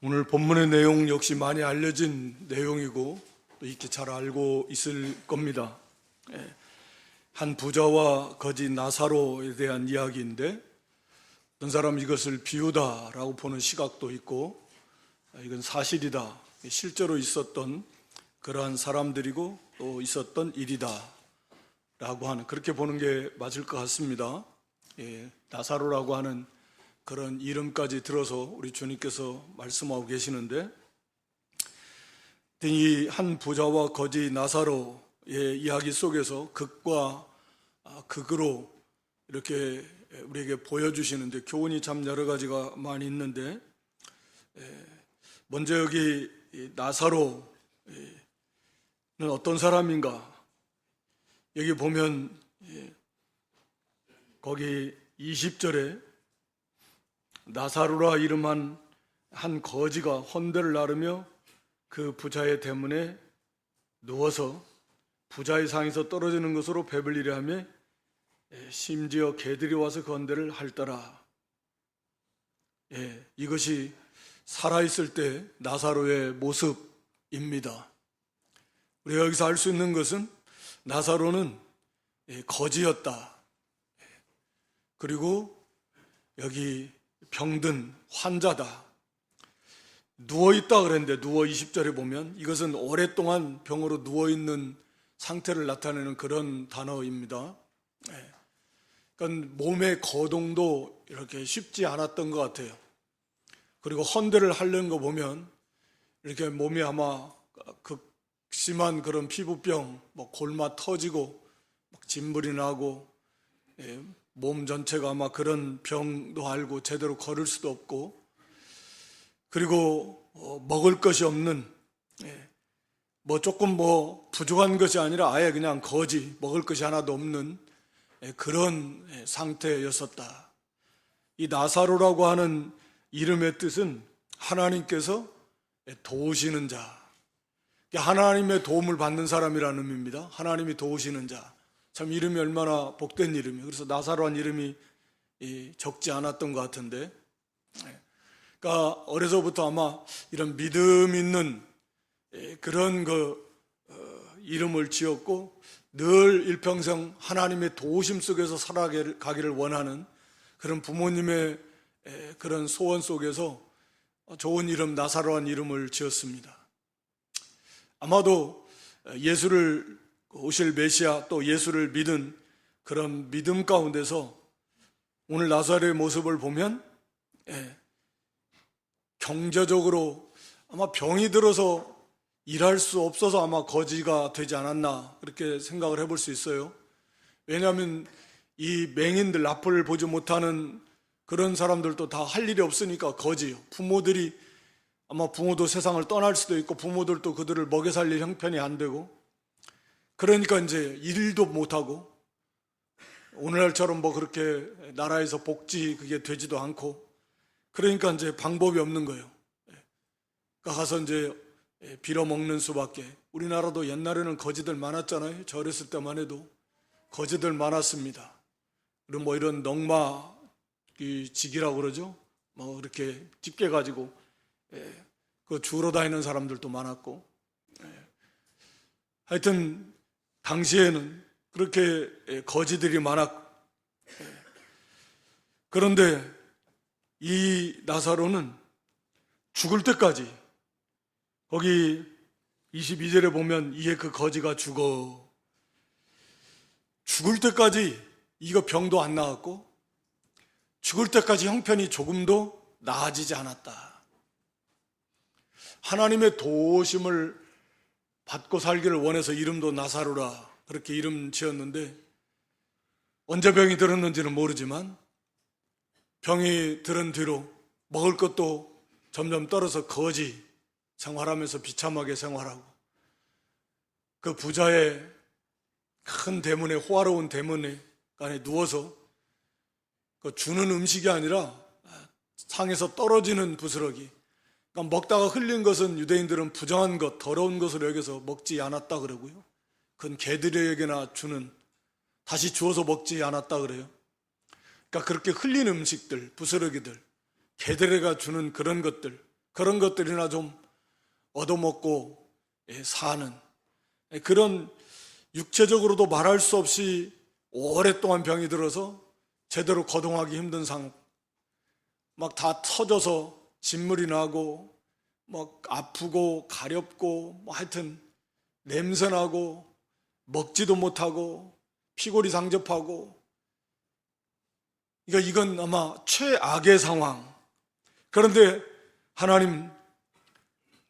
오늘 본문의 내용 역시 많이 알려진 내용이고 또 익히 잘 알고 있을 겁니다. 한 부자와 거지 나사로에 대한 이야기인데, 어떤 사람은 이것을 비유다라고 보는 시각도 있고, 이건 사실이다, 실제로 있었던 그러한 사람들이고 또 있었던 일이다 라고 하는, 그렇게 보는 게 맞을 것 같습니다. 나사로라고 하는 그런 이름까지 들어서 우리 주님께서 말씀하고 계시는데, 이 한 부자와 거지 나사로의 이야기 속에서 극과 극으로 이렇게 우리에게 보여주시는데, 교훈이 참 여러 가지가 많이 있는데, 먼저 여기 나사로는 어떤 사람인가? 여기 보면 거기 20절에 나사로라 이름한 한 거지가 헌대를 나르며 그 부자의 대문에 누워서 부자의 상에서 떨어지는 것으로 배불리려 하며 심지어 개들이 와서 그 헌대를 핥더라. 이것이 살아있을 때 나사로의 모습입니다. 우리가 여기서 알 수 있는 것은 나사로는 거지였다. 그리고 여기 병든 환자다. 누워있다 그랬는데, 누워 20절에 보면 이것은 오랫동안 병으로 누워있는 상태를 나타내는 그런 단어입니다. 그러니까 몸의 거동도 이렇게 쉽지 않았던 것 같아요. 그리고 헌대를 하려는 거 보면 이렇게 몸이 아마 극심한 그런 피부병, 골마 터지고 막 진물이 나고, 몸 전체가 아마 그런 병도 알고 제대로 걸을 수도 없고, 그리고 먹을 것이 없는, 조금 부족한 것이 아니라 아예 그냥 거지, 먹을 것이 하나도 없는 그런 상태였었다. 이 나사로라고 하는 이름의 뜻은 하나님께서 도우시는 자, 하나님의 도움을 받는 사람이라는 의미입니다. 하나님이 도우시는 자. 참 이름이 얼마나 복된 이름이에요. 그래서 나사로한 이름이 적지 않았던 것 같은데, 그러니까 어려서부터 아마 이런 믿음 있는 그런 이름을 지었고, 늘 일평생 하나님의 도우심 속에서 살아가기를 원하는 그런 부모님의 그런 소원 속에서 좋은 이름, 나사로한 이름을 지었습니다. 아마도 예수를 오실 메시아, 또 예수를 믿은 그런 믿음 가운데서 오늘 나사로의 모습을 보면 경제적으로 아마 병이 들어서 일할 수 없어서 아마 거지가 되지 않았나, 그렇게 생각을 해볼 수 있어요. 왜냐하면 이 맹인들, 앞을 보지 못하는 그런 사람들도 다 할 일이 없으니까 거지요. 부모들이 아마 부모도 세상을 떠날 수도 있고, 부모들도 그들을 먹여 살릴 형편이 안 되고, 그러니까 이제 일도 못하고, 오늘날처럼 그렇게 나라에서 복지 그게 되지도 않고, 그러니까 이제 방법이 없는 거예요. 그러니까 가서 이제 빌어먹는 수밖에. 우리나라도 옛날에는 거지들 많았잖아요. 저 어렸을 때만 해도 거지들 많았습니다. 그리고 이런 넝마 직이라고 그러죠. 이렇게 집게 가지고 그 주우러 다니는 사람들도 많았고, 하여튼 당시에는 그렇게 거지들이 많았고, 그런데 이 나사로는 죽을 때까지, 거기 22절에 보면 이에 그 거지가 죽을 때까지 이거 병도 안 나았고, 죽을 때까지 형편이 조금도 나아지지 않았다. 하나님의 도우심을 받고 살기를 원해서 이름도 나사로라 그렇게 이름 지었는데, 언제 병이 들었는지는 모르지만 병이 들은 뒤로 먹을 것도 점점 떨어서 거지 생활하면서 비참하게 생활하고, 그 부자의 큰 대문에, 호화로운 대문 안에 누워서 그 주는 음식이 아니라 상에서 떨어지는 부스러기, 그러니까 먹다가 흘린 것은 유대인들은 부정한 것, 더러운 것으로 여겨서 먹지 않았다 그러고요. 그건 개들에게나 주는, 다시 주워서 먹지 않았다 그래요. 그러니까 그렇게 흘린 음식들, 부스러기들, 개들에게 주는 그런 것들, 그런 것들이나 좀 얻어먹고 사는 그런 육체적으로도 말할 수 없이 오랫동안 병이 들어서 제대로 거동하기 힘든 상황, 막 다 터져서 진물이 나고 막 아프고 가렵고 뭐 하여튼 냄새나고 먹지도 못하고 피골이 상접하고, 그러니까 이건 아마 최악의 상황. 그런데 하나님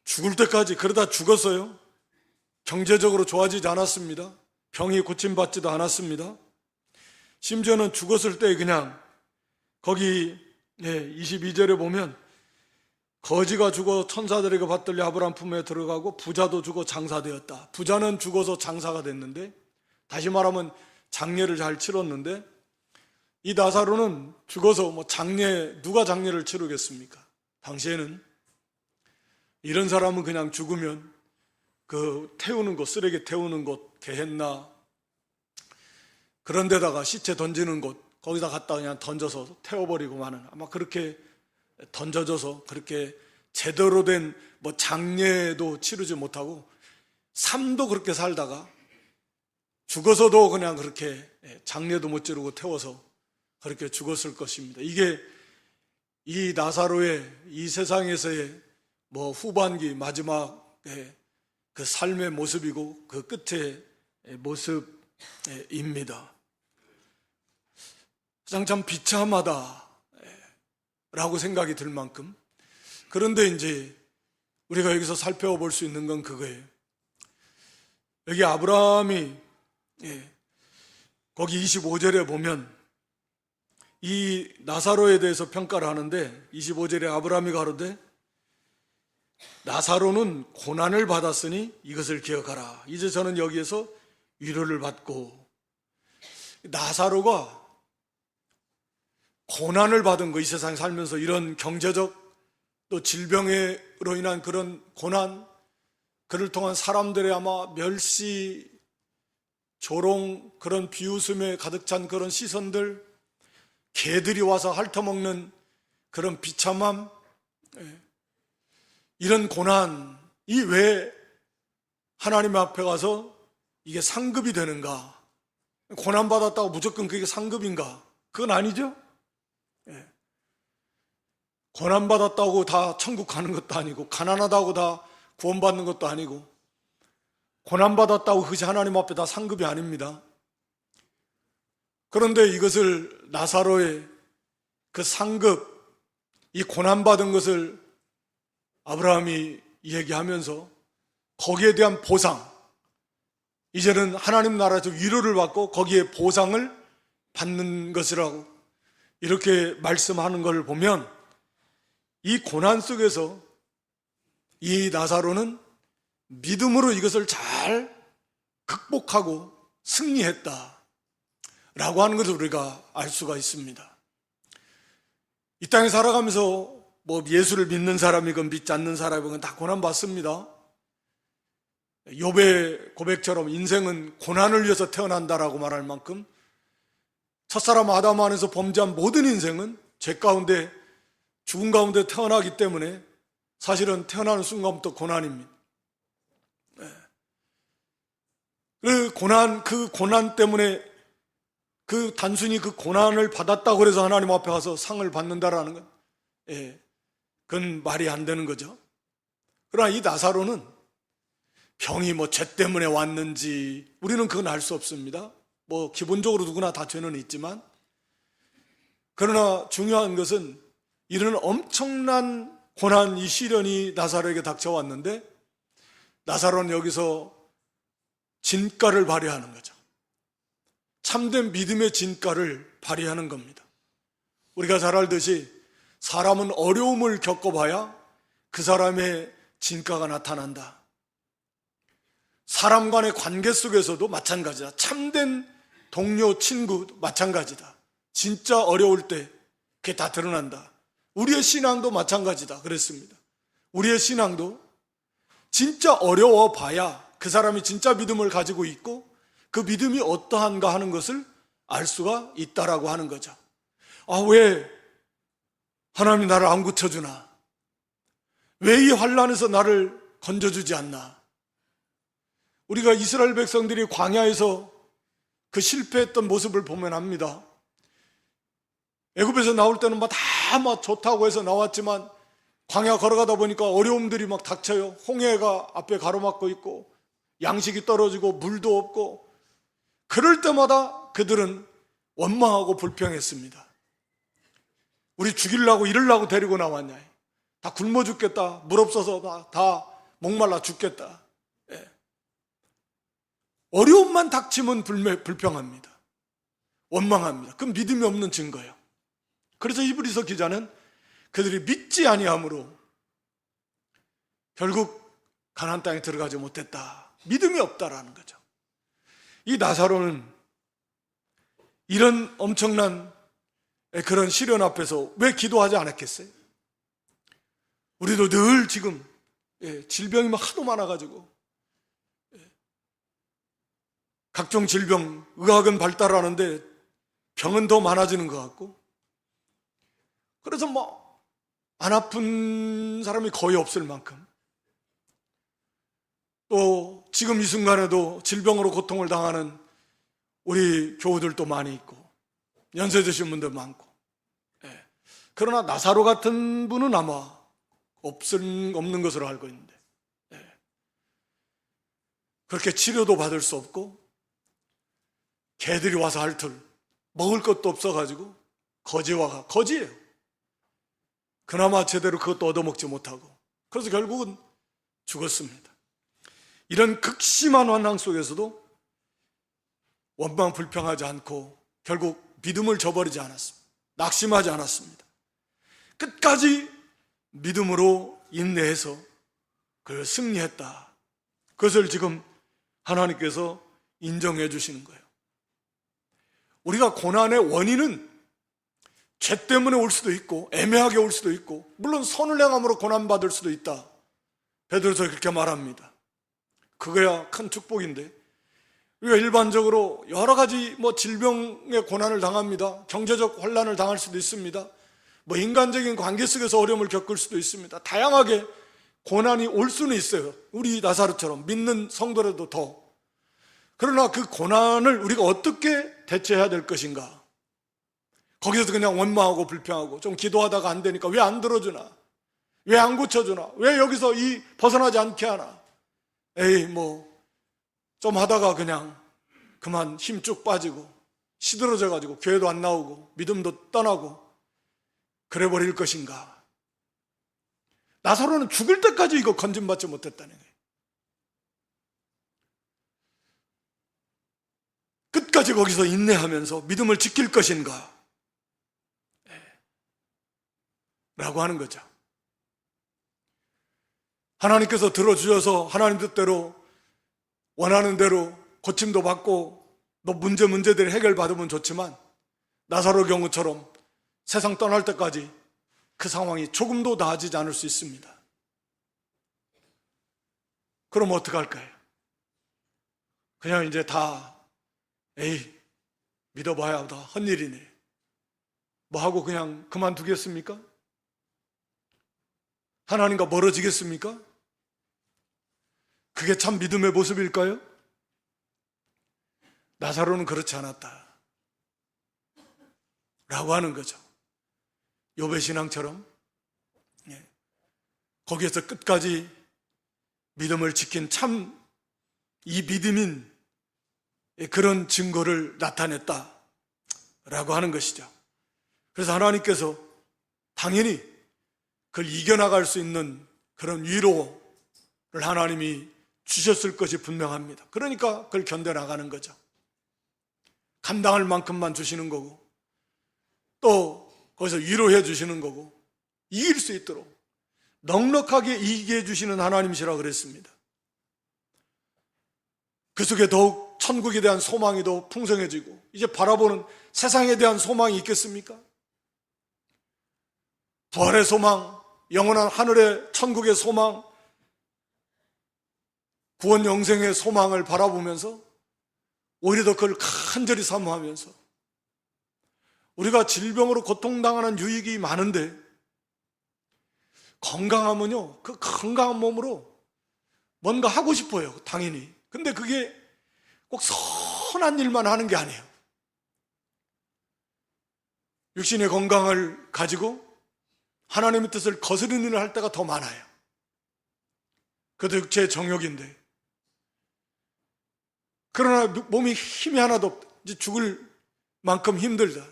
죽을 때까지 그러다 죽었어요. 경제적으로 좋아지지 않았습니다. 병이 고침받지도 않았습니다. 심지어는 죽었을 때 그냥 거기 22절에 보면 거지가 죽어 천사들에게 받들려 아브라함 품에 들어가고 부자도 죽어 장사되었다. 부자는 죽어서 장사가 됐는데, 다시 말하면 장례를 잘 치렀는데, 이 나사로는 죽어서 누가 장례를 치르겠습니까? 당시에는 이런 사람은 그냥 죽으면 그 태우는 곳, 쓰레기 태우는 곳, 게헨나 그런 데다가 시체 던지는 곳, 거기다 갖다 그냥 던져서 태워버리고 마는, 아마 그렇게 던져져서 그렇게 제대로 된 장례도 치르지 못하고 삶도 그렇게 살다가 죽어서도 그냥 그렇게 장례도 못 치르고 태워서 그렇게 죽었을 것입니다. 이게 이 나사로의 이 세상에서의 후반기 마지막의 그 삶의 모습이고 그 끝의 모습입니다. 참 비참하다 라고 생각이 들 만큼. 그런데 이제 우리가 여기서 살펴볼 수 있는 건 그거예요. 여기 아브라함이 거기 25절에 보면 이 나사로에 대해서 평가를 하는데, 25절에 아브라함이 가로되 나사로는 고난을 받았으니 이것을 기억하라. 이제 저는 여기에서 위로를 받고, 나사로가 고난을 받은 거, 이 세상에 살면서 이런 경제적 또 질병으로 인한 그런 고난, 그를 통한 사람들의 아마 멸시, 조롱, 그런 비웃음에 가득 찬 그런 시선들, 개들이 와서 핥아먹는 그런 비참함, 이런 고난이 왜 하나님 앞에 가서 이게 상급이 되는가? 고난받았다고 무조건 그게 상급인가? 그건 아니죠. 고난받았다고 다 천국 가는 것도 아니고, 가난하다고 다 구원받는 것도 아니고, 고난받았다고 그것이 하나님 앞에 다 상급이 아닙니다. 그런데 이것을 나사로의 그 상급, 이 고난받은 것을 아브라함이 얘기하면서 거기에 대한 보상, 이제는 하나님 나라에서 위로를 받고 거기에 보상을 받는 것이라고 이렇게 말씀하는 걸 보면, 이 고난 속에서 이 나사로는 믿음으로 이것을 잘 극복하고 승리했다 라고 하는 것을 우리가 알 수가 있습니다. 이 땅에 살아가면서 예수를 믿는 사람이건 믿지 않는 사람이건 다 고난받습니다. 욥의 고백처럼 인생은 고난을 위해서 태어난다라고 말할 만큼 첫사람 아담 안에서 범죄한 모든 인생은 죄 가운데, 죽음 가운데 태어나기 때문에 사실은 태어나는 순간부터 고난입니다. 그 고난 때문에 단순히 그 고난을 받았다고 해서 하나님 앞에 가서 상을 받는다라는 건, 그건 말이 안 되는 거죠. 그러나 이 나사로는 병이 죄 때문에 왔는지 우리는 그건 알 수 없습니다. 기본적으로 누구나 다 죄는 있지만, 그러나 중요한 것은 이런 엄청난 고난, 이 시련이 나사로에게 닥쳐왔는데, 나사로는 여기서 진가를 발휘하는 거죠. 참된 믿음의 진가를 발휘하는 겁니다. 우리가 잘 알듯이 사람은 어려움을 겪어봐야 그 사람의 진가가 나타난다. 사람 간의 관계 속에서도 마찬가지다. 참된 동료, 친구도 마찬가지다. 진짜 어려울 때 그게 다 드러난다. 우리의 신앙도 마찬가지다 그랬습니다. 우리의 신앙도 진짜 어려워 봐야 그 사람이 진짜 믿음을 가지고 있고 그 믿음이 어떠한가 하는 것을 알 수가 있다라고 하는 거죠. 왜 하나님이 나를 안 고쳐주나? 왜 이 환난에서 나를 건져주지 않나? 우리가 이스라엘 백성들이 광야에서 그 실패했던 모습을 보면 압니다. 애굽에서 나올 때는 다 좋다고 해서 나왔지만 광야 걸어가다 보니까 어려움들이 막 닥쳐요. 홍해가 앞에 가로막고 있고 양식이 떨어지고 물도 없고, 그럴 때마다 그들은 원망하고 불평했습니다. 우리 죽이려고 이러려고 데리고 나왔냐? 다 굶어 죽겠다. 물 없어서 다 목말라 죽겠다. 예. 어려움만 닥치면 불평합니다. 원망합니다. 그건 믿음이 없는 증거예요. 그래서 히브리서 기자는 그들이 믿지 아니함으로 결국 가나안 땅에 들어가지 못했다. 믿음이 없다라는 거죠. 이 나사로는 이런 엄청난 그런 시련 앞에서 왜 기도하지 않았겠어요? 우리도 늘 지금 질병이 하도 많아가지고 각종 질병, 의학은 발달하는데 병은 더 많아지는 것 같고, 그래서 안 아픈 사람이 거의 없을 만큼, 또 지금 이 순간에도 질병으로 고통을 당하는 우리 교우들도 많이 있고 연세 드신 분들 많고, 그러나 나사로 같은 분은 아마 없는 것으로 알고 있는데, 그렇게 치료도 받을 수 없고 개들이 와서 핥을 먹을 것도 없어가지고 거지예요. 그나마 제대로 그것도 얻어먹지 못하고, 그래서 결국은 죽었습니다. 이런 극심한 환난 속에서도 원망 불평하지 않고 결국 믿음을 저버리지 않았습니다. 낙심하지 않았습니다. 끝까지 믿음으로 인내해서 그걸 승리했다. 그것을 지금 하나님께서 인정해 주시는 거예요. 우리가 고난의 원인은 죄 때문에 올 수도 있고 애매하게 올 수도 있고, 물론 선을 행함으로 고난받을 수도 있다. 베드로서 그렇게 말합니다. 그거야 큰 축복인데, 우리가 일반적으로 여러 가지 질병의 고난을 당합니다. 경제적 혼란을 당할 수도 있습니다. 인간적인 관계 속에서 어려움을 겪을 수도 있습니다. 다양하게 고난이 올 수는 있어요. 우리 나사로처럼 믿는 성도라도 더. 그러나 그 고난을 우리가 어떻게 대처해야 될 것인가? 거기서 그냥 원망하고 불평하고 좀 기도하다가 안 되니까 왜 안 들어주나? 왜 안 고쳐주나? 왜 여기서 벗어나지 않게 하나? 좀 하다가 그냥 그만 힘 쭉 빠지고 시들어져가지고 교회도 안 나오고 믿음도 떠나고 그래 버릴 것인가? 나사로는 죽을 때까지 이거 건진받지 못했다는 거예요. 끝까지 거기서 인내하면서 믿음을 지킬 것인가? 라고 하는 거죠. 하나님께서 들어주셔서 하나님 뜻대로 원하는 대로 고침도 받고 문제들이 해결받으면 좋지만, 나사로 경우처럼 세상 떠날 때까지 그 상황이 조금도 나아지지 않을 수 있습니다. 그럼 어떡할까요? 그냥 이제 믿어봐야 다 헛일이네 하고 그냥 그만두겠습니까? 하나님과 멀어지겠습니까? 그게 참 믿음의 모습일까요? 나사로는 그렇지 않았다 라고 하는 거죠. 욥의 신앙처럼 거기에서 끝까지 믿음을 지킨 참 이 믿음인 그런 증거를 나타냈다 라고 하는 것이죠. 그래서 하나님께서 당연히 그걸 이겨나갈 수 있는 그런 위로를 하나님이 주셨을 것이 분명합니다. 그러니까 그걸 견뎌나가는 거죠. 감당할 만큼만 주시는 거고, 또 거기서 위로해 주시는 거고, 이길 수 있도록 넉넉하게 이기게 해주시는 하나님이시라 그랬습니다. 그 속에 더욱 천국에 대한 소망이 더 풍성해지고, 이제 바라보는 세상에 대한 소망이 있겠습니까? 부활의 소망, 영원한 하늘의 천국의 소망, 구원 영생의 소망을 바라보면서 오히려 더 그걸 간절히 사모하면서, 우리가 질병으로 고통당하는 유익이 많은데 건강하면요, 그 건강한 몸으로 뭔가 하고 싶어요, 당연히. 근데 그게 꼭 선한 일만 하는 게 아니에요. 육신의 건강을 가지고 하나님의 뜻을 거스르는 일을 할 때가 더 많아요. 그것도 육체의 정욕인데. 그러나 몸이 힘이 하나도 없다, 이제 죽을 만큼 힘들다,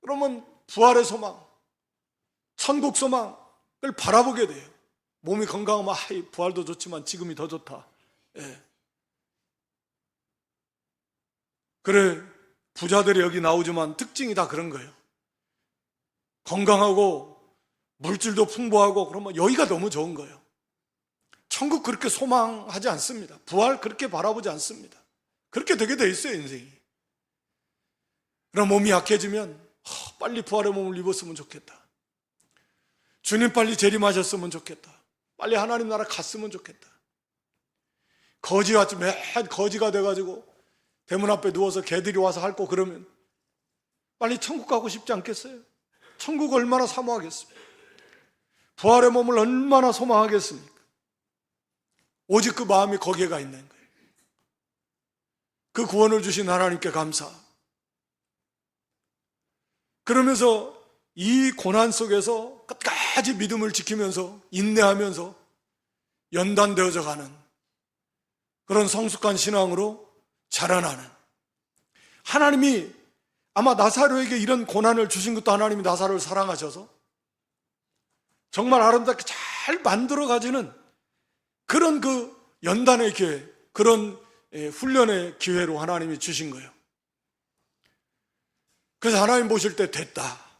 그러면 부활의 소망, 천국 소망을 바라보게 돼요. 몸이 건강하면 부활도 좋지만 지금이 더 좋다. 예. 그래, 부자들이 여기 나오지만 특징이 다 그런 거예요. 건강하고 물질도 풍부하고 그러면 여기가 너무 좋은 거예요. 천국 그렇게 소망하지 않습니다. 부활 그렇게 바라보지 않습니다. 그렇게 되게 돼 있어요, 인생이. 그럼 몸이 약해지면 빨리 부활의 몸을 입었으면 좋겠다. 주님 빨리 재림하셨으면 좋겠다. 빨리 하나님 나라 갔으면 좋겠다. 거지같이 맨 거지가 돼가지고 대문 앞에 누워서 개들이 와서 핥고 그러면 빨리 천국 가고 싶지 않겠어요? 천국 얼마나 사모하겠습니까? 부활의 몸을 얼마나 소망하겠습니까? 오직 그 마음이 거기에 가 있는 거예요. 그 구원을 주신 하나님께 감사. 그러면서 이 고난 속에서 끝까지 믿음을 지키면서 인내하면서 연단되어져 가는 그런 성숙한 신앙으로 자라나는, 하나님이 아마 나사로에게 이런 고난을 주신 것도 하나님이 나사로를 사랑하셔서 정말 아름답게 잘 만들어 가지는 그런 그 연단의 기회, 그런 훈련의 기회로 하나님이 주신 거예요. 그래서 하나님 보실 때 됐다,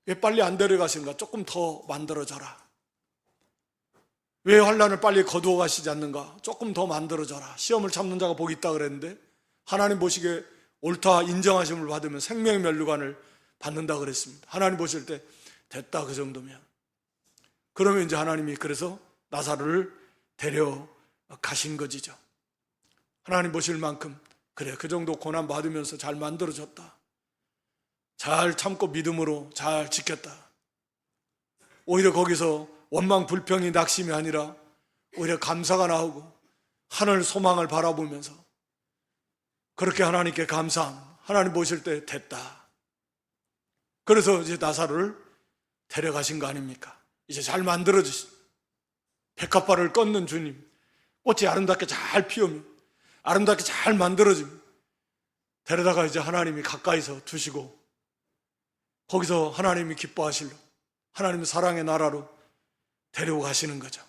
왜 빨리 안 데려가신가, 조금 더 만들어줘라. 왜 환난을 빨리 거두어 가시지 않는가, 조금 더 만들어줘라. 시험을 참는 자가 복이 있다 그랬는데 하나님 보시기에 옳다 인정하심을 받으면 생명의 면류관을 받는다 그랬습니다. 하나님 보실 때 됐다, 그 정도면. 그러면 이제 하나님이 그래서 나사로를 데려가신 것이죠. 하나님 보실 만큼 그래, 그 정도 고난 받으면서 잘 만들어졌다, 잘 참고 믿음으로 잘 지켰다. 오히려 거기서 원망, 불평이, 낙심이 아니라 오히려 감사가 나오고 하늘 소망을 바라보면서 그렇게 하나님께 감사함, 하나님 보실 때 됐다. 그래서 이제 나사로를 데려가신 거 아닙니까? 이제 잘 만들어주신, 백합화를 꺾는 주님, 꽃이 아름답게 잘 피우며 아름답게 잘 만들어지며 데려다가 이제 하나님이 가까이서 두시고 거기서 하나님이 기뻐하실로 하나님의 사랑의 나라로 데려가시는 거죠.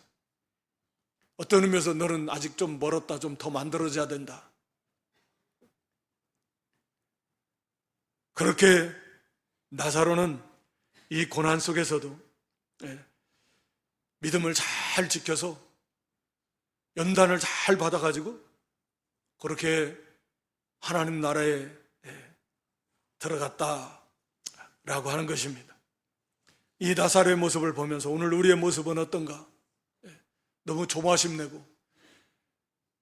어떤 의미에서 너는 아직 좀 멀었다, 좀 더 만들어져야 된다. 그렇게 나사로는 이 고난 속에서도 믿음을 잘 지켜서 연단을 잘 받아가지고 그렇게 하나님 나라에 들어갔다라고 하는 것입니다. 이 나사로의 모습을 보면서 오늘 우리의 모습은 어떤가? 너무 조바심 내고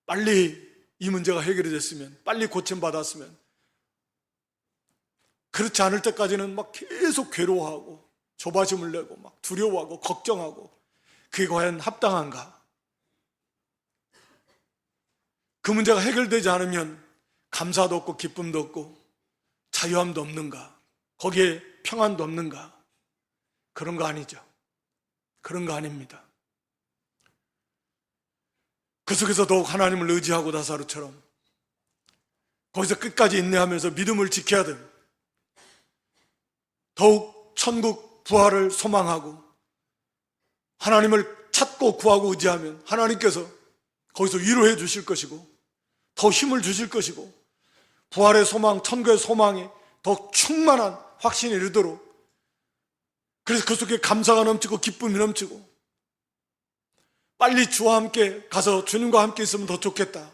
빨리 이 문제가 해결이 됐으면, 빨리 고침받았으면, 그렇지 않을 때까지는 막 계속 괴로워하고 조바심을 내고 막 두려워하고 걱정하고, 그게 과연 합당한가? 그 문제가 해결되지 않으면 감사도 없고 기쁨도 없고 자유함도 없는가? 거기에 평안도 없는가? 그런 거 아니죠. 그런 거 아닙니다. 그 속에서 더욱 하나님을 의지하고 나사로처럼 거기서 끝까지 인내하면서 믿음을 지켜야 됩니다. 더욱 천국 부활을 소망하고 하나님을 찾고 구하고 의지하면 하나님께서 거기서 위로해 주실 것이고 더 힘을 주실 것이고 부활의 소망, 천국의 소망이 더 충만한 확신이 이르도록, 그래서 그 속에 감사가 넘치고 기쁨이 넘치고 빨리 주와 함께 가서 주님과 함께 있으면 더 좋겠다,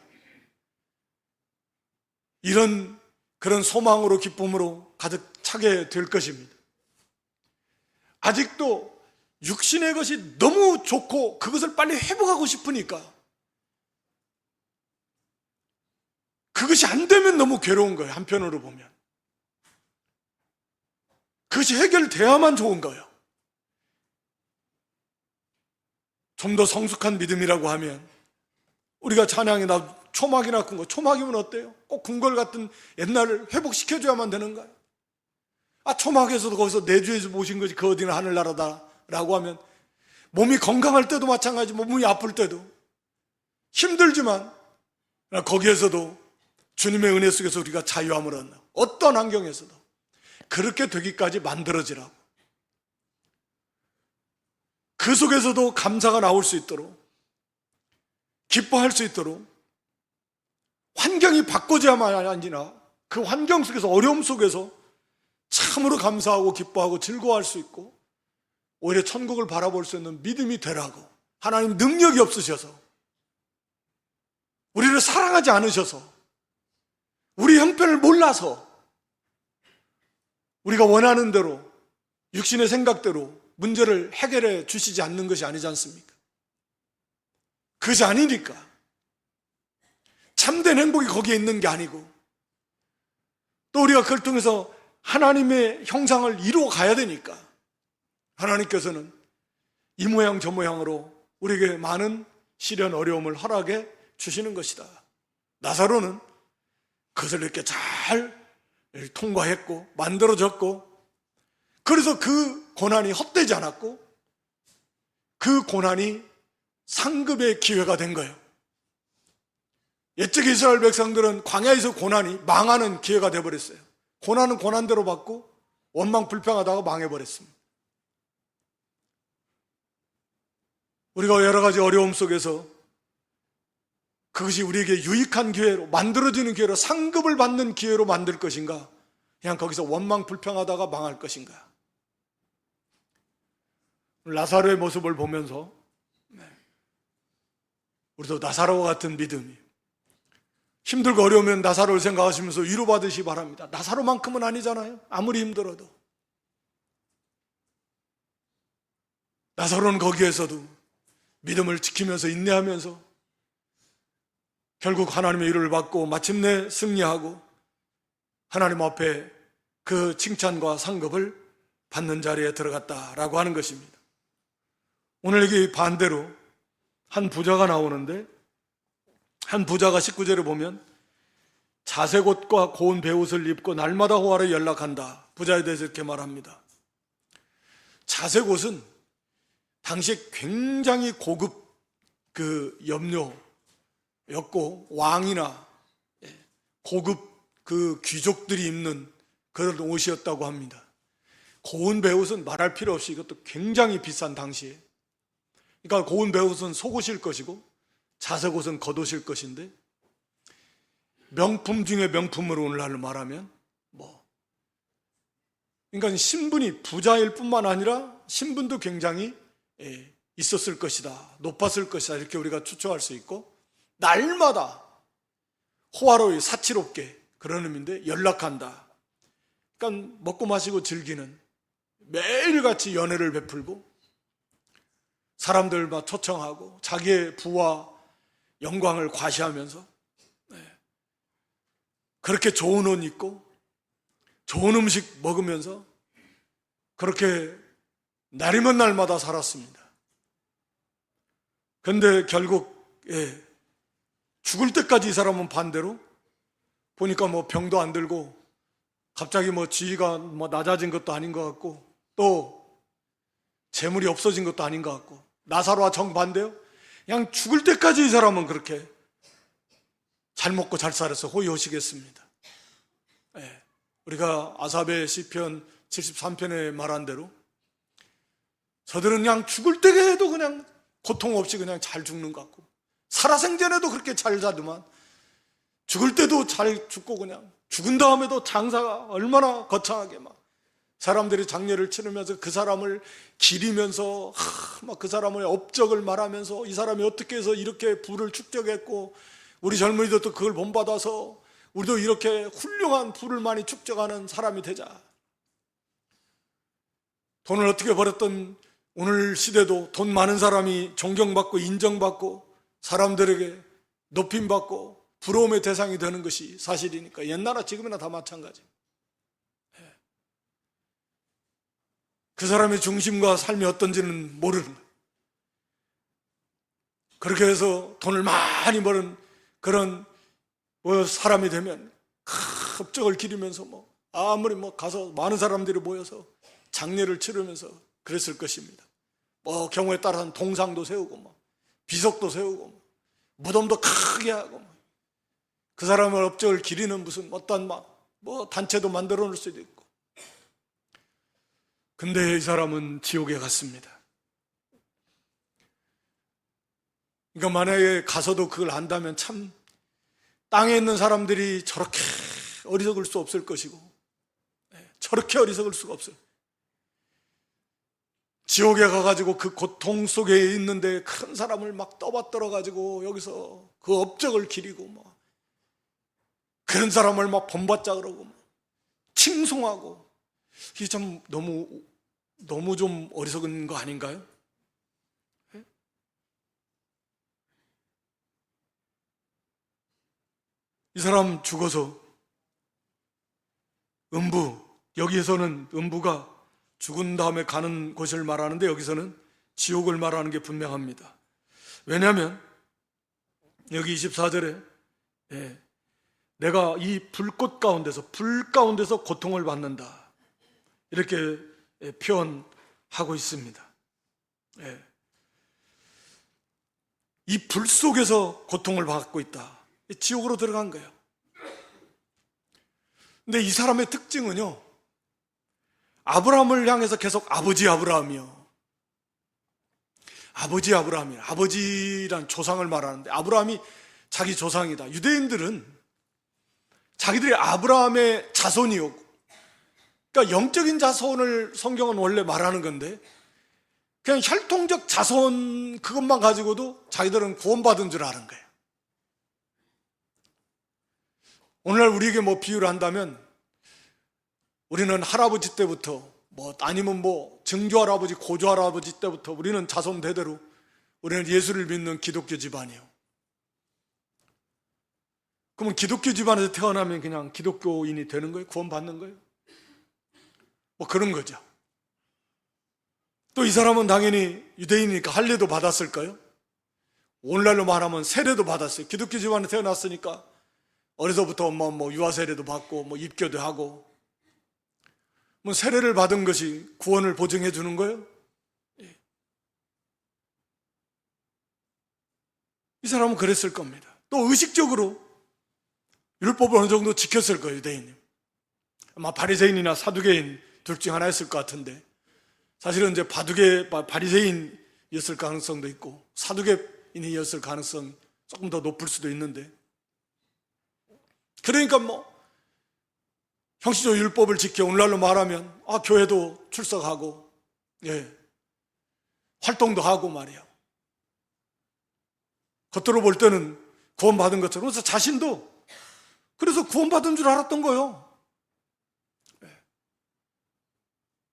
이런 그런 소망으로 기쁨으로 가득 차게 될 것입니다. 아직도 육신의 것이 너무 좋고 그것을 빨리 회복하고 싶으니까 그것이 안 되면 너무 괴로운 거예요. 한편으로 보면 그것이 해결돼야만 좋은 거예요. 좀 더 성숙한 믿음이라고 하면 우리가 찬양에 나 초막이나 큰 거, 초막이면 어때요? 꼭 궁궐 같은 옛날을 회복시켜줘야만 되는가요? 초막에서도 거기서 내주에서 모신 것이 그 어디나 하늘나라다라고 하면 몸이 건강할 때도 마찬가지, 몸이 아플 때도 힘들지만 거기에서도 주님의 은혜 속에서 우리가 자유함을 얻는, 어떤 환경에서도 그렇게 되기까지 만들어지라고, 그 속에서도 감사가 나올 수 있도록, 기뻐할 수 있도록 환경이 바꿔져야만 아니라 그 환경 속에서, 어려움 속에서 참으로 감사하고 기뻐하고 즐거워할 수 있고 오히려 천국을 바라볼 수 있는 믿음이 되라고. 하나님 능력이 없으셔서, 우리를 사랑하지 않으셔서, 우리 형편을 몰라서 우리가 원하는 대로 육신의 생각대로 문제를 해결해 주시지 않는 것이 아니지 않습니까? 그것이 아니니까. 참된 행복이 거기에 있는 게 아니고, 또 우리가 그걸 통해서 하나님의 형상을 이루어 가야 되니까 하나님께서는 이 모양 저 모양으로 우리에게 많은 시련 어려움을 허락해 주시는 것이다. 나사로는 그것을 이렇게 잘 통과했고 만들어졌고, 그래서 그 고난이 헛되지 않았고 그 고난이 상급의 기회가 된 거예요. 옛적 이스라엘 백성들은 광야에서 고난이 망하는 기회가 되어버렸어요. 고난은 고난대로 받고 원망 불평하다가 망해버렸습니다. 우리가 여러 가지 어려움 속에서 그것이 우리에게 유익한 기회로, 만들어지는 기회로, 상급을 받는 기회로 만들 것인가, 그냥 거기서 원망 불평하다가 망할 것인가. 나사로의 모습을 보면서 우리도 나사로와 같은 믿음이, 힘들고 어려우면 나사로를 생각하시면서 위로받으시기 바랍니다. 나사로만큼은 아니잖아요. 아무리 힘들어도. 나사로는 거기에서도 믿음을 지키면서 인내하면서 결국 하나님의 위로를 받고 마침내 승리하고 하나님 앞에 그 칭찬과 상급을 받는 자리에 들어갔다라고 하는 것입니다. 오늘 여기 반대로 한 부자가 나오는데, 한 부자가 19절에 보면 자색옷과 고운 베옷을 입고 날마다 호화를 연락한다. 부자에 대해서 이렇게 말합니다. 자색옷은 당시에 굉장히 고급 그 염료였고, 왕이나 고급 그 귀족들이 입는 그런 옷이었다고 합니다. 고운 베옷은 말할 필요 없이 이것도 굉장히 비싼 당시에. 그러니까 고운 베옷은 속옷일 것이고 자색옷은 겉옷일 것인데, 명품 중에 명품으로 오늘날로 말하면 그러니까 신분이 부자일 뿐만 아니라 신분도 굉장히 있었을 것이다, 높았을 것이다, 이렇게 우리가 추측할 수 있고, 날마다 호화로이 사치롭게, 그런 의미인데 연락한다. 그러니까 먹고 마시고 즐기는, 매일같이 연애를 베풀고 사람들 막 초청하고 자기의 부와 영광을 과시하면서 그렇게 좋은 옷 입고 좋은 음식 먹으면서 그렇게 날이면 날마다 살았습니다. 그런데 결국 죽을 때까지 이 사람은 반대로 보니까 병도 안 들고 갑자기 지위가 낮아진 것도 아닌 것 같고 또 재물이 없어진 것도 아닌 것 같고, 나사로와 정반대요. 그냥 죽을 때까지 이 사람은 그렇게 잘 먹고 잘 살아서 호의호식했습니다. 우리가 아삽의 시편 73편에 말한 대로 저들은 그냥 죽을 때에도 그냥 고통 없이 그냥 잘 죽는 것 같고, 살아생전에도 그렇게 잘 사더만 죽을 때도 잘 죽고, 그냥 죽은 다음에도 장사가 얼마나 거창하게 막 사람들이 장례를 치르면서 그 사람을 기리면서 막 그 사람의 업적을 말하면서 이 사람이 어떻게 해서 이렇게 부를 축적했고 우리 젊은이도 또 그걸 본받아서 우리도 이렇게 훌륭한 부를 많이 축적하는 사람이 되자. 돈을 어떻게 벌었던 오늘 시대도 돈 많은 사람이 존경받고 인정받고 사람들에게 높임받고 부러움의 대상이 되는 것이 사실이니까, 옛날이나 지금이나 다 마찬가지. 그 사람의 중심과 삶이 어떤지는 모르는 거예요. 그렇게 해서 돈을 많이 버는 그런 사람이 되면 업적을 기리면서 아무리 가서 많은 사람들이 모여서 장례를 치르면서 그랬을 것입니다. 경우에 따라서는 동상도 세우고 비석도 세우고 무덤도 크게 하고 그 사람의 업적을 기리는 무슨 어떤 단체도 만들어 놓을 수도 있고. 근데 이 사람은 지옥에 갔습니다. 그러니까 만약에 가서도 그걸 안다면 참 땅에 있는 사람들이 저렇게 어리석을 수 없을 것이고, 저렇게 어리석을 수가 없어요. 지옥에 가가지고 그 고통 속에 있는데 큰 사람을 떠받들어 가지고 여기서 그 업적을 기리고 그런 사람을 본받자 그러고 칭송하고, 이게 참 너무 좀 어리석은 거 아닌가요? 이 사람 죽어서 여기에서는 음부가 죽은 다음에 가는 곳을 말하는데 여기서는 지옥을 말하는 게 분명합니다. 왜냐하면 여기 24절에 내가 이 불 가운데서 고통을 받는다, 이렇게 표현하고 있습니다. 이 불 속에서 고통을 받고 있다. 지옥으로 들어간 거예요. 근데 이 사람의 특징은요, 아브라함을 향해서 계속 아버지 아브라함이요. 아버지란 조상을 말하는데 아브라함이 자기 조상이다. 유대인들은 자기들이 아브라함의 자손이었고, 그러니까 영적인 자손을 성경은 원래 말하는 건데 그냥 혈통적 자손 그것만 가지고도 자기들은 구원받은 줄 아는 거예요. 오늘날 우리에게 비유를 한다면 우리는 할아버지 때부터 아니면 증조할아버지, 고조할아버지 때부터 우리는 자손 대대로 우리는 예수를 믿는 기독교 집안이에요. 그러면 기독교 집안에서 태어나면 그냥 기독교인이 되는 거예요? 구원받는 거예요? 그런 거죠. 또 이 사람은 당연히 유대인이니까 할례도 받았을까요? 오늘날로 말하면 세례도 받았어요. 기독교 집안에 태어났으니까 어려서부터 유아 세례도 받고 입교도 하고, 세례를 받은 것이 구원을 보증해 주는 거예요? 이 사람은 그랬을 겁니다. 또 의식적으로 율법을 어느 정도 지켰을 거예요, 유대인이. 아마 바리새인이나 사두개인 둘 중 하나였을 것 같은데, 사실은 이제 바리새인이었을 가능성도 있고 사두개인이었을 가능성이 조금 더 높을 수도 있는데, 그러니까 형식적 율법을 지켜 오늘날로 말하면 교회도 출석하고 활동도 하고 말이에요. 겉으로 볼 때는 구원받은 것처럼, 그래서 자신도 그래서 구원받은 줄 알았던 거예요.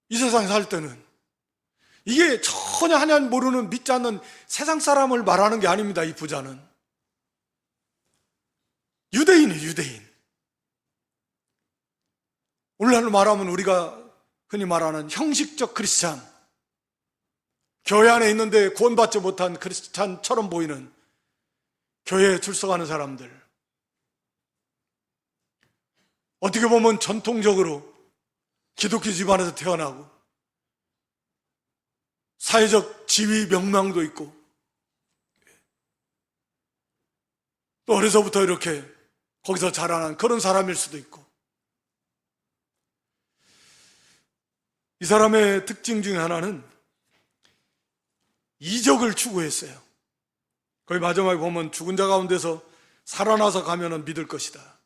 이 세상에 살 때는 이게 전혀 하나님 모르는 믿지 않는 세상 사람을 말하는 게 아닙니다. 이 부자는 유대인이에요, 유대인. 오늘날로 말하면 우리가 흔히 말하는 형식적 크리스찬, 교회 안에 있는데 구원받지 못한 크리스찬처럼 보이는 교회에 출석하는 사람들, 어떻게 보면 전통적으로 기독교 집안에서 태어나고 사회적 지위 명망도 있고 또 어려서부터 이렇게 거기서 자라난 그런 사람일 수도 있고, 이 사람의 특징 중에 하나는 이적을 추구했어요. 거기 마지막에 보면 죽은 자 가운데서 살아나서 가면은 믿을 것이다.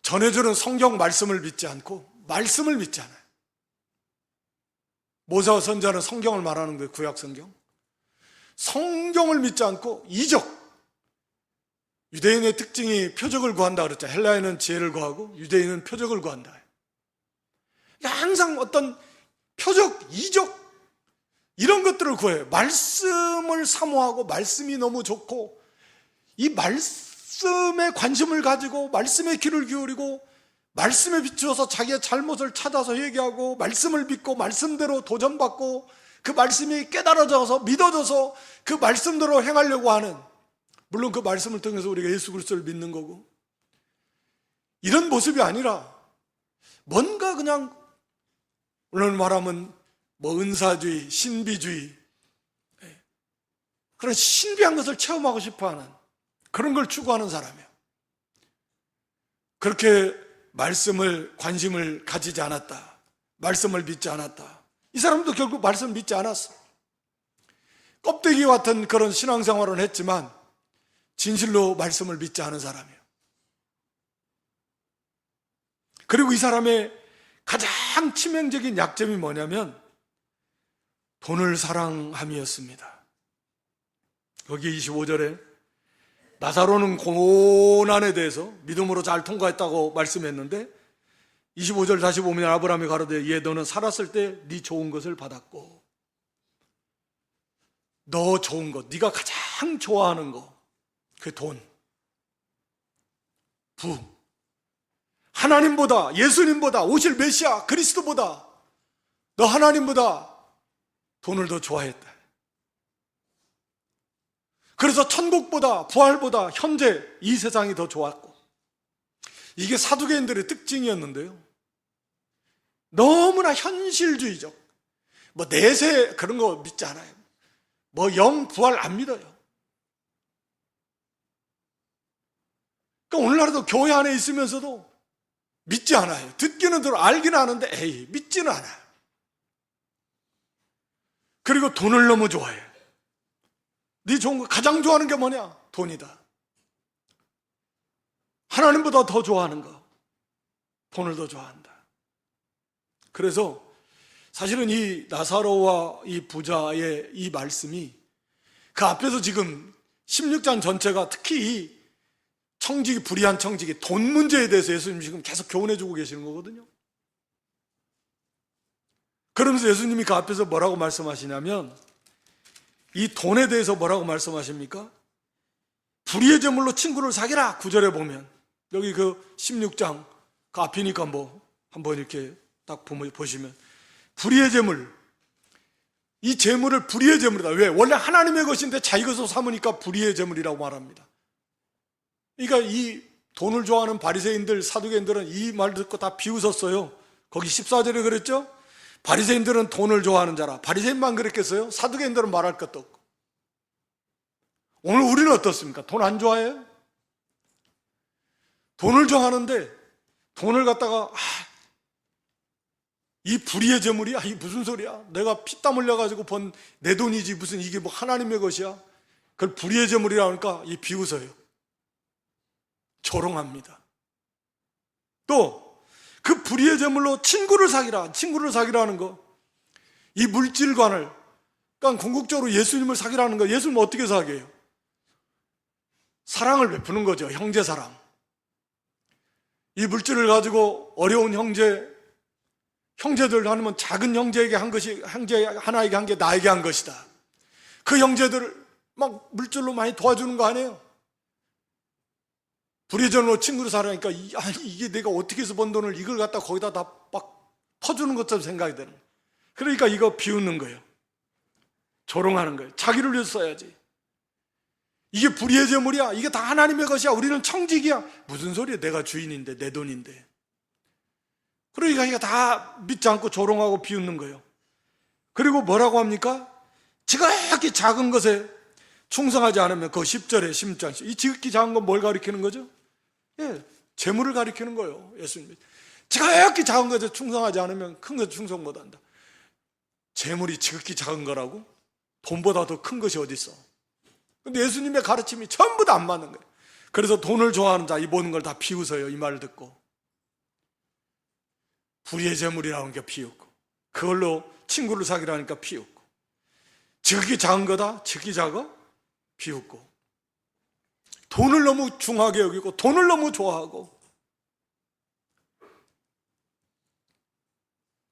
전해주는 성경 말씀을 믿지 않고 말씀을 믿지 않아요. 모세와 선지자는 성경을 말하는 거예요, 구약 성경. 성경을 믿지 않고 이적. 유대인의 특징이 표적을 구한다 그랬죠. 헬라인은 지혜를 구하고 유대인은 표적을 구한다. 항상 어떤 표적, 이적 이런 것들을 구해요. 말씀을 사모하고 말씀이 너무 좋고 이 말씀에 관심을 가지고 말씀에 귀를 기울이고 말씀에 비추어서 자기의 잘못을 찾아서 회개하고 말씀을 믿고 말씀대로 도전받고 그 말씀이 깨달아져서 믿어져서 그 말씀대로 행하려고 하는, 물론 그 말씀을 통해서 우리가 예수 그리스도를 믿는 거고, 이런 모습이 아니라 뭔가 그냥 오늘 말하면 뭐 은사주의, 신비주의, 그런 신비한 것을 체험하고 싶어하는 그런 걸 추구하는 사람이에요. 그렇게 말씀을 관심을 가지지 않았다, 말씀을 믿지 않았다. 이 사람도 결국 말씀을 믿지 않았어. 껍데기 같은 그런 신앙생활은 했지만 진실로 말씀을 믿지 않은 사람이에요. 그리고 이 사람의 가장 치명적인 약점이 뭐냐면 돈을 사랑함이었습니다. 거기 25절에 나사로는 고난에 대해서 믿음으로 잘 통과했다고 말씀했는데 25절 다시 보면 아브라함이 가로되 얘 너는 살았을 때 네 좋은 것을 받았고, 너 좋은 것, 네가 가장 좋아하는 거, 그 돈, 부, 하나님보다, 예수님보다, 오실 메시아 그리스도보다 너 하나님보다 돈을 더 좋아했다. 그래서 천국보다, 부활보다 현재 이 세상이 더 좋았고, 이게 사두개인들의 특징이었는데요, 너무나 현실주의적, 뭐 내세 그런 거 믿지 않아요. 뭐 영 부활 안 믿어요. 그러니까 오늘날에도 교회 안에 있으면서도 믿지 않아요. 듣기는 들어 알기는 아는데 에이 믿지는 않아요. 그리고 돈을 너무 좋아해. 네 좋은 거 가장 좋아하는 게 뭐냐? 돈이다. 하나님보다 더 좋아하는 거, 돈을 더 좋아한다. 그래서 사실은 이 나사로와 이 부자의 이 말씀이 그 앞에서 지금 16장 전체가 특히 이 청지기, 불의한 청지기, 돈 문제에 대해서 예수님 지금 계속 교훈해주고 계시는 거거든요. 그러면서 예수님이 그 앞에서 뭐라고 말씀하시냐면, 이 돈에 대해서 뭐라고 말씀하십니까? 불의의 제물로 친구를 사귀라. 9절에 보면 여기 그 16장 그 앞이니까 뭐 한번 이렇게 딱 보시면 불의의 제물, 이 제물을 불의의 제물이다. 왜? 원래 하나님의 것인데 자기 것으로 삼으니까 불의의 제물이라고 말합니다. 그러니까 이 돈을 좋아하는 바리새인들, 사두개인들은 이 말 듣고 다 비웃었어요. 거기 14절에 그랬죠? 바리새인들은 돈을 좋아하는 자라. 바리새인만 그랬겠어요? 사두개인들은 말할 것도 없고. 오늘 우리는 어떻습니까? 돈 안 좋아해요? 돈을 좋아하는데 돈을 갖다가 이 불의의 제물이야? 이 무슨 소리야? 내가 피땀 흘려가지고 번 내 돈이지 무슨 이게 뭐 하나님의 것이야? 그걸 불의의 제물이라 하니까 이 비웃어요. 조롱합니다. 또 그 불의의 제물로 친구를 사귀라는 거, 이 물질관을, 그러니까 궁극적으로 예수님을 사귀라는 거. 예수님은 어떻게 사귀어요? 사랑을 베푸는 거죠. 형제 사랑. 이 물질을 가지고 어려운 형제들 하면 작은 형제에게 한 것이, 형제 하나에게 한 게 나에게 한 것이다. 그 형제들을 막 물질로 많이 도와주는 거 아니에요? 불의의 제물로 친구를 사랑하니까 이게 내가 어떻게 해서 번 돈을 이걸 갖다 거기다 다 막 퍼주는 것처럼 생각이 되는 거예요. 그러니까 이거 비웃는 거예요. 조롱하는 거예요. 자기를 위해서 써야지. 이게 불의의 제물이야. 이게 다 하나님의 것이야. 우리는 청직이야. 무슨 소리야? 내가 주인인데, 내 돈인데. 그러니까 이거 다 믿지 않고 조롱하고 비웃는 거예요. 그리고 뭐라고 합니까? 지극히 작은 것에 충성하지 않으면 그 10절에 16장, 이 지극히 작은 건 뭘 가리키는 거죠? 예, 재물을 가리키는 거예요. 예수님이 지극히 작은 것에 충성하지 않으면 큰 것에 충성 못한다. 재물이 지극히 작은 거라고? 돈보다 더 큰 것이 어디 있어? 근데 예수님의 가르침이 전부 다 안 맞는 거예요. 그래서 돈을 좋아하는 자, 이 모든 걸 다 비웃어요. 이 말을 듣고. 불의의 제물이라는 게 비웃고, 그걸로 친구를 사귀라니까 비웃고, 지극히 작은 거다? 지극히 작아? 비웃고, 돈을 너무 중하게 여기고 돈을 너무 좋아하고.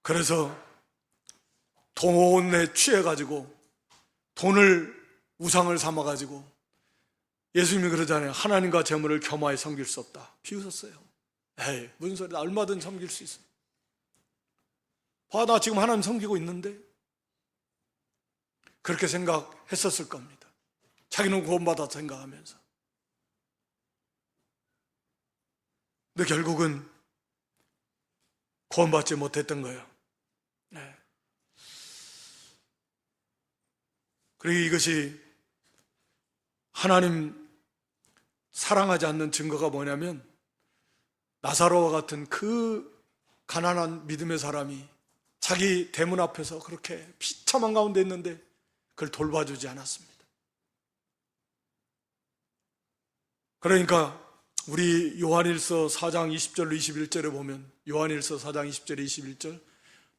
그래서 돈에 취해가지고 돈을 우상을 삼아가지고 예수님이 그러잖아요. 하나님과 재물을 겸하여 섬길 수 없다. 비웃었어요. 에이 무슨 소리야. 얼마든 섬길 수 있어. 봐, 나 지금 하나님 섬기고 있는데. 그렇게 생각했었을 겁니다. 자기는 구원받아 생각하면서. 근데 결국은 구원받지 못했던 거예요. 네. 그리고 이것이 하나님 사랑하지 않는 증거가 뭐냐면, 나사로와 같은 그 가난한 믿음의 사람이 자기 대문 앞에서 그렇게 비참한 가운데 있는데 그걸 돌봐주지 않았습니다. 그러니까 우리 요한일서 4장 20절 21절에 보면, 요한일서 4장 20절 21절,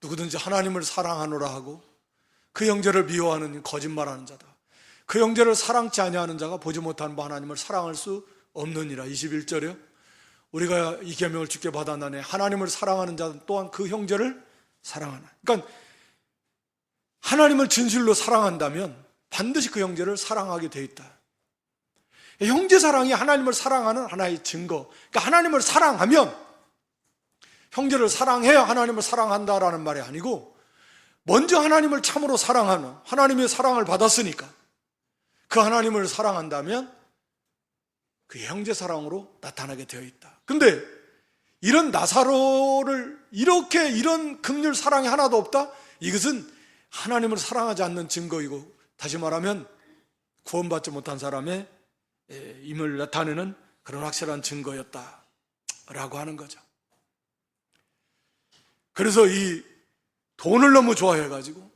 누구든지 하나님을 사랑하노라 하고 그 형제를 미워하는 거짓말하는 자다. 그 형제를 사랑치 아니하는 자가 보지 못한 바 하나님을 사랑할 수 없느니라. 21절에요. 우리가 이 계명을 주께 받았나니 하나님을 사랑하는 자 또한 그 형제를 사랑하나. 그러니까 하나님을 진실로 사랑한다면 반드시 그 형제를 사랑하게 돼 있다. 형제 사랑이 하나님을 사랑하는 하나의 증거. 그러니까 하나님을 사랑하면, 형제를 사랑해야 하나님을 사랑한다라는 말이 아니고, 먼저 하나님을 참으로 사랑하는, 하나님의 사랑을 받았으니까 그 하나님을 사랑한다면 그 형제 사랑으로 나타나게 되어 있다. 근데 이런 나사로를 이렇게 이런 긍휼 사랑이 하나도 없다? 이것은 하나님을 사랑하지 않는 증거이고, 다시 말하면 구원받지 못한 사람의 임을 나타내는 그런 확실한 증거였다라고 하는 거죠. 그래서 이 돈을 너무 좋아해가지고,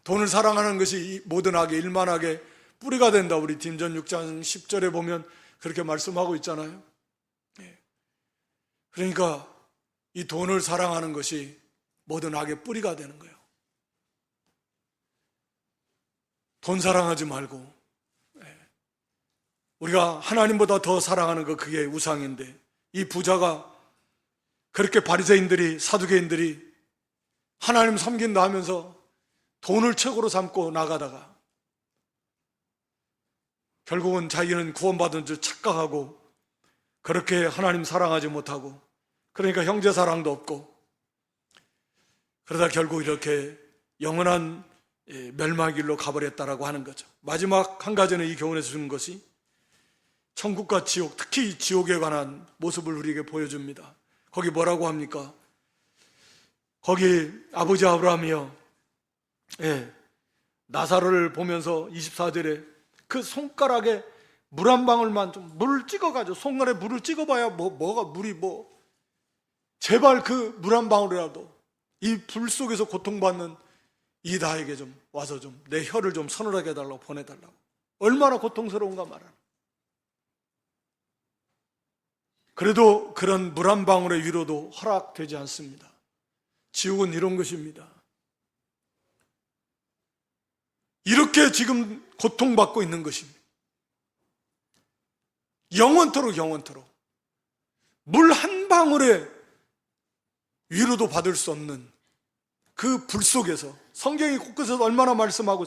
돈을 사랑하는 것이 모든 악의 일만하게 뿌리가 된다. 우리 딘전 6장 10절에 보면 그렇게 말씀하고 있잖아요. 그러니까 이 돈을 사랑하는 것이 모든 악의 뿌리가 되는 거예요. 돈 사랑하지 말고 우리가 하나님보다 더 사랑하는 거, 그게 우상인데, 이 부자가 그렇게 바리새인들이, 사두개인들이 하나님 섬긴다 하면서 돈을 최고로 삼고 나가다가 결국은 자기는 구원받은 줄 착각하고 그렇게 하나님 사랑하지 못하고, 그러니까 형제 사랑도 없고, 그러다 결국 이렇게 영원한 멸망의 길로 가버렸다라고 하는 거죠. 마지막 한 가지는 이 교훈에서 주는 것이 천국과 지옥, 특히 지옥에 관한 모습을 우리에게 보여줍니다. 거기 뭐라고 합니까? 거기 아버지 아브라함이요, 나사로를 보면서 24절에 그 손가락에 물 한 방울만 좀 물을 찍어가지고, 손가락에 물을 찍어봐야 뭐가 물이 제발 그 물 한 방울이라도 이 불 속에서 고통받는 이 나에게 좀 와서 좀 내 혀를 좀 서늘하게 해달라고 보내달라고. 얼마나 고통스러운가 말하는. 그래도 그런 물 한 방울의 위로도 허락되지 않습니다. 지옥은 이런 것입니다. 이렇게 지금 고통받고 있는 것입니다. 영원토록 물 한 방울의 위로도 받을 수 없는 그 불 속에서, 성경이 곳곳에서 얼마나 말씀하고,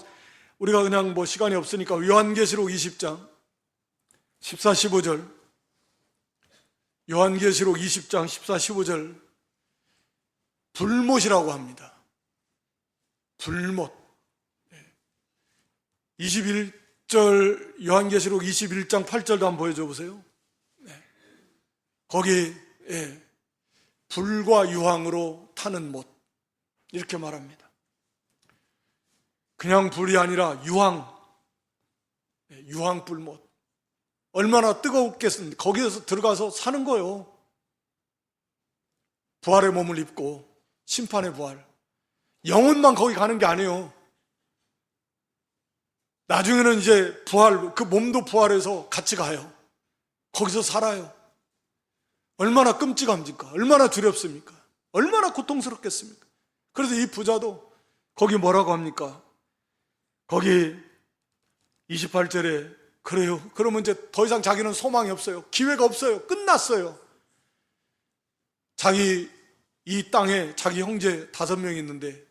우리가 그냥 시간이 없으니까 요한계시록 20장 14, 15절, 요한계시록 20장 14, 15절, 불못이라고 합니다. 불못. 21절, 요한계시록 21장 8절도 한번 보여줘 보세요. 거기 불과 유황으로 타는 못, 이렇게 말합니다. 그냥 불이 아니라 유황불못. 얼마나 뜨거웠겠습니까? 거기에서 들어가서 사는 거예요. 부활의 몸을 입고, 심판의 부활. 영혼만 거기 가는 게 아니에요. 나중에는 이제 그 몸도 부활해서 같이 가요. 거기서 살아요. 얼마나 끔찍합니까? 얼마나 두렵습니까? 얼마나 고통스럽겠습니까? 그래서 이 부자도 거기 뭐라고 합니까? 거기 28절에 그래요. 그러면 이제 더 이상 자기는 소망이 없어요. 기회가 없어요. 끝났어요. 이 땅에 자기 형제 5명 있는데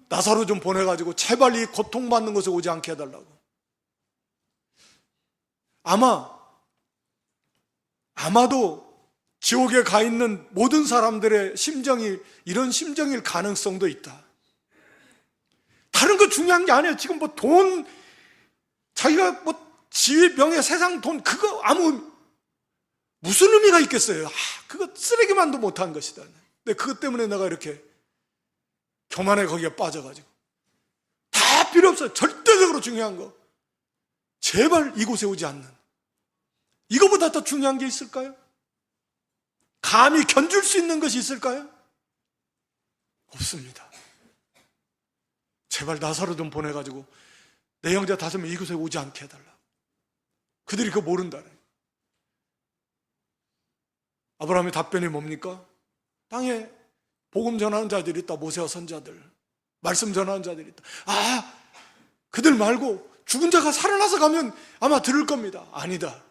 나사로 좀 보내가지고 제발 이 고통받는 곳에 오지 않게 해달라고. 아마도 지옥에 가 있는 모든 사람들의 심정이 이런 심정일 가능성도 있다. 다른 거 중요한 게 아니에요. 지금 뭐 돈, 자기가 뭐 지위, 명예, 세상, 돈, 그거 무슨 의미가 있겠어요? 그거 쓰레기만도 못한 것이다. 근데 그것 때문에 내가 이렇게 교만에 거기에 빠져가지고 다 필요 없어요. 절대적으로 중요한 거. 제발 이곳에 오지 않는, 이거보다 더 중요한 게 있을까요? 감히 견줄 수 있는 것이 있을까요? 없습니다. 제발 나사로 좀 보내가지고 내 형제 5명 이곳에 오지 않게 해달라. 그들이 그거 모른다네. 아브라함의 답변이 뭡니까? 땅에 복음 전하는 자들이 있다. 모세와 선자들, 말씀 전하는 자들이 있다. 그들 말고 죽은 자가 살아나서 가면 아마 들을 겁니다. 아니다.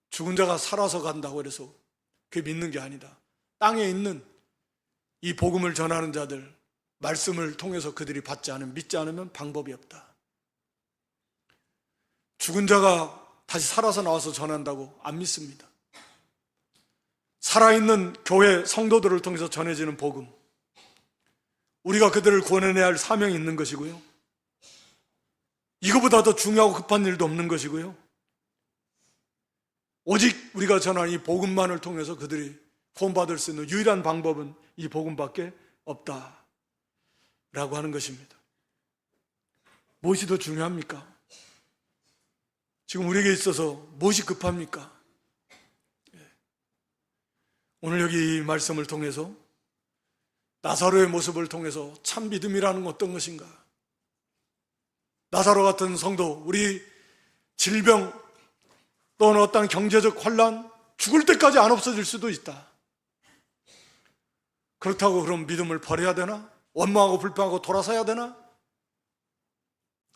죽은 자가 살아서 간다고 해서 그게 믿는 게 아니다. 땅에 있는 이 복음을 전하는 자들, 말씀을 통해서 그들이 믿지 않으면 방법이 없다. 죽은 자가 다시 살아서 나와서 전한다고 안 믿습니다. 살아있는 교회 성도들을 통해서 전해지는 복음, 우리가 그들을 구원해내야 할 사명이 있는 것이고요, 이거보다 더 중요하고 급한 일도 없는 것이고요, 오직 우리가 전하는 이 복음만을 통해서 그들이 구원받을 수 있는 유일한 방법은 이 복음밖에 없다라고 하는 것입니다. 무엇이 더 중요합니까? 지금 우리에게 있어서 무엇이 급합니까? 오늘 여기 이 말씀을 통해서, 나사로의 모습을 통해서 참 믿음이라는 건 어떤 것인가? 나사로 같은 성도, 우리 질병 또는 어떤 경제적 환란, 죽을 때까지 안 없어질 수도 있다. 그렇다고 그럼 믿음을 버려야 되나? 원망하고 불평하고 돌아서야 되나?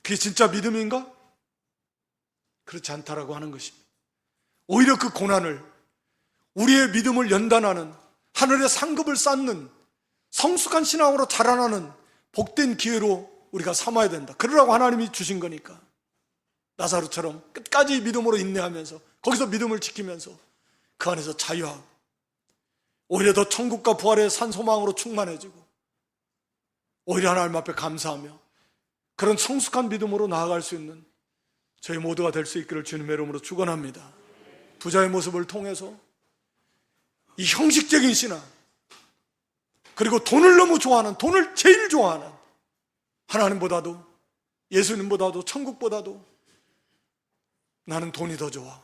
그게 진짜 믿음인가? 그렇지 않다라고 하는 것입니다. 오히려 그 고난을 우리의 믿음을 연단하는, 하늘의 상급을 쌓는, 성숙한 신앙으로 자라나는 복된 기회로 우리가 삼아야 된다. 그러라고 하나님이 주신 거니까. 나사로처럼 끝까지 믿음으로 인내하면서, 거기서 믿음을 지키면서 그 안에서 자유하고, 오히려 더 천국과 부활의 산 소망으로 충만해지고, 오히려 하나님 앞에 감사하며 그런 성숙한 믿음으로 나아갈 수 있는 저희 모두가 될 수 있기를 주님의 이름으로 축원합니다. 부자의 모습을 통해서 이 형식적인 신앙, 그리고 돈을 너무 좋아하는, 돈을 제일 좋아하는, 하나님보다도, 예수님보다도, 천국보다도 나는 돈이 더 좋아,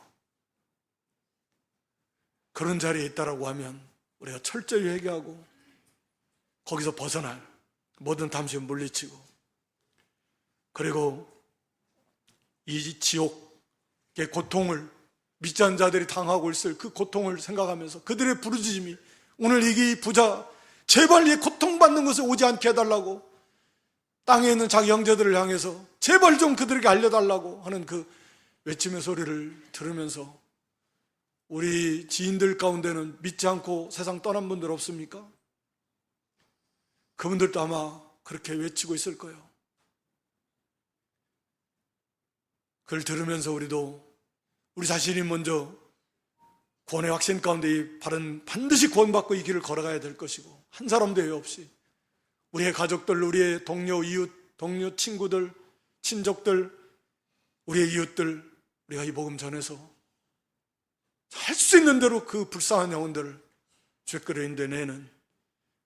그런 자리에 있다라고 하면 우리가 철저히 회개하고 거기서 벗어날 모든 탐심을 물리치고, 그리고 이 지옥의 고통을, 믿지 않는 자들이 당하고 있을 그 고통을 생각하면서 그들의 부르짖음이, 오늘 이 부자 제발 이 고통받는 것을 오지 않게 해달라고 땅에 있는 자기 형제들을 향해서 제발 좀 그들에게 알려달라고 하는 그 외침의 소리를 들으면서, 우리 지인들 가운데는 믿지 않고 세상 떠난 분들 없습니까? 그분들도 아마 그렇게 외치고 있을 거예요. 그걸 들으면서 우리도 우리 자신이 먼저 구원의 확신 가운데 이 반드시 구원받고 이 길을 걸어가야 될 것이고, 한 사람도 예외 없이 우리의 가족들, 우리의 동료, 이웃, 동료, 친구들, 친족들, 우리의 이웃들, 우리가 이 복음 전해서 할 수 있는 대로 그 불쌍한 영혼들을 죄끌어 인도내는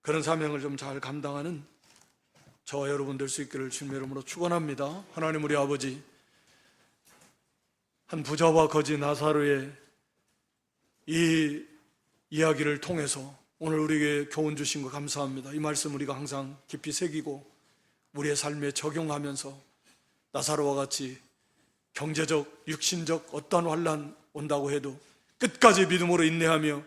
그런 사명을 좀 잘 감당하는 저와 여러분 될 수 있기를 주님의 이름으로 축원합니다. 하나님 우리 아버지, 한 부자와 거지 나사로의 이 이야기를 통해서 오늘 우리에게 교훈 주신 거 감사합니다. 이 말씀 우리가 항상 깊이 새기고 우리의 삶에 적용하면서 나사로와 같이 경제적, 육신적 어떠한 환난 온다고 해도 끝까지 믿음으로 인내하며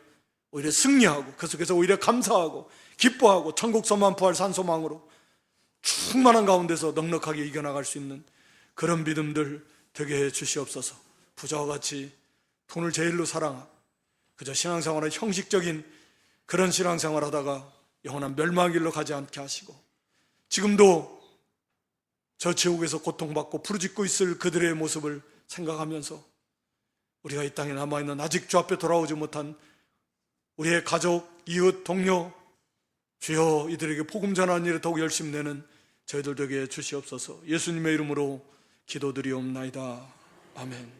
오히려 승리하고, 그 속에서 오히려 감사하고 기뻐하고 천국 소망 부활 산 소망으로 충만한 가운데서 넉넉하게 이겨나갈 수 있는 그런 믿음들 되게 해 주시옵소서. 부자와 같이 돈을 제일로 사랑하고 그저 신앙생활의 형식적인 그런 신앙생활 하다가 영원한 멸망의 길로 가지 않게 하시고, 지금도 저 지옥에서 고통받고 부르짖고 있을 그들의 모습을 생각하면서 우리가 이 땅에 남아있는 아직 주 앞에 돌아오지 못한 우리의 가족, 이웃, 동료, 주여 이들에게 복음 전하는 일에 더욱 열심히 내는 저희들 되게 주시옵소서. 예수님의 이름으로 기도드리옵나이다. 아멘.